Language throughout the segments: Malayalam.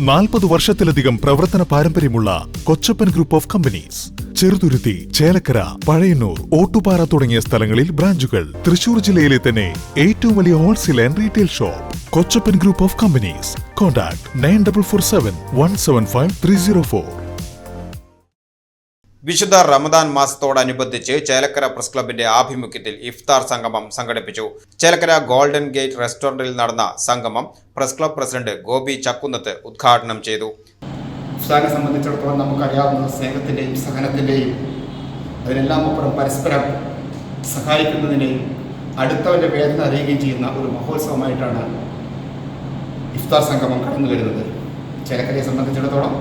40 വർഷത്തിലധികം പ്രവർത്തന പാരമ്പര്യമുള്ള Kochappan group of companies. Cheruthuruthy, Chelakkara, Pazhayannur, Ottupara തുടങ്ങിയ സ്ഥലങ്ങളിൽ ബ്രാഞ്ചുകൾ. തൃശൂർ ജില്ലയിലെ തന്നെ ഏറ്റവും വലിയ wholesale and retail shop Kochappan group of companies. Contact 9447175304. വിശുദ്ധ റമദാൻ മാസത്തോടനുബന്ധിച്ച് ചേലക്കര പ്രസ് ക്ലബിന്റെ ആഭിമുഖ്യത്തിൽ ഇഫ്താർ സംഗമം സംഘടിപ്പിച്ചു. ചേലക്കര ഗോൾഡൻ ഗേറ്റ് റെസ്റ്റോറന്റിൽ നടന്ന സംഗമം press club president Gopi Chakkunnath ഉദ്ഘാടനം ചെയ്തു. ഇഫ്താറിനെ സംബന്ധിച്ചിടത്തോളം നമുക്കറിയാവുന്ന സ്നേഹത്തിന്റെയും സഹനത്തിന്റെയും അതിനെല്ലാം അപ്പുറം പരസ്പരം സഹായിക്കുന്നതിനെയും അടുത്തവന്റെ വേദന അറിയുകയും ചെയ്യുന്ന ഒരു മഹോത്സവമായിട്ടാണ് ഇഫ്താർ സംഗമം കടന്നു വരുന്നത്. ചേലക്കരയെ സംബന്ധിച്ചിടത്തോളം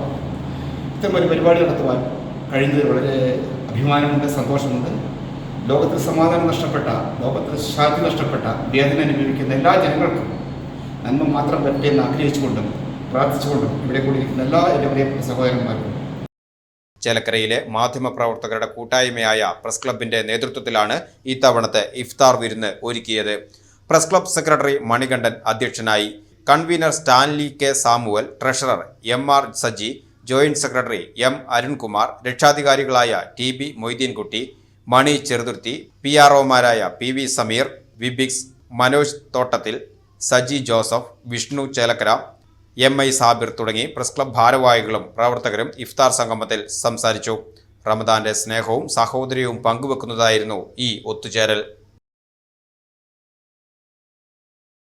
ഇത്തരം ഒരു പരിപാടി നടത്തുവാൻ കഴിയുന്നതിൽ വളരെ അഭിമാനമുണ്ട്, സന്തോഷമുണ്ട്. ലോകത്തിൽ സമാധാനം നഷ്ടപ്പെട്ട, ലോകത്തിൽ ശാന്തി നഷ്ടപ്പെട്ട, വേദന അനുഭവിക്കുന്ന എല്ലാ ജനങ്ങൾക്കും നന്മ മാത്രം പറ്റിയെന്ന് ആഗ്രഹിച്ചുകൊണ്ടും പ്രാർത്ഥിച്ചുകൊണ്ടും ഇവിടെ കൂടിയിരിക്കുന്ന എല്ലാ എൻ്റെ പ്രിയപ്പെട്ട സഹോദരന്മാർക്കും. ചേലക്കരയിലെ മാധ്യമപ്രവർത്തകരുടെ കൂട്ടായ്മയായ പ്രസ് ക്ലബിന്റെ നേതൃത്വത്തിലാണ് ഇത്തവണത്തെ ഇഫ്താർ വിരുന്ന് ഒരുക്കിയത്. പ്രസ് ക്ലബ് സെക്രട്ടറി മണികണ്ഠൻ അധ്യക്ഷനായി. Convener Stanley K Samuel, treasurer MR Saji, joint secretary M Arunkumar, രക്ഷാധികാരികളായ TB മൊയ്തീൻകുട്ടി, മണി ചെറുതുരുത്തി, PROമാരായ PV സമീർ, വിബിക്സ്, മനോജ് തോട്ടത്തിൽ, സജി ജോസഫ്, വിഷ്ണു ചേലക്കര, MI സാബിർ തുടങ്ങി പ്രസ് ക്ലബ് ഭാരവാഹികളും പ്രവർത്തകരും ഇഫ്താർ സംഗമത്തിൽ സംസാരിച്ചു. റമദാന്റെ സ്നേഹവും സാഹോദര്യവും പങ്കുവെക്കുന്നതായിരുന്നു ഈ ഒത്തുചേരൽ.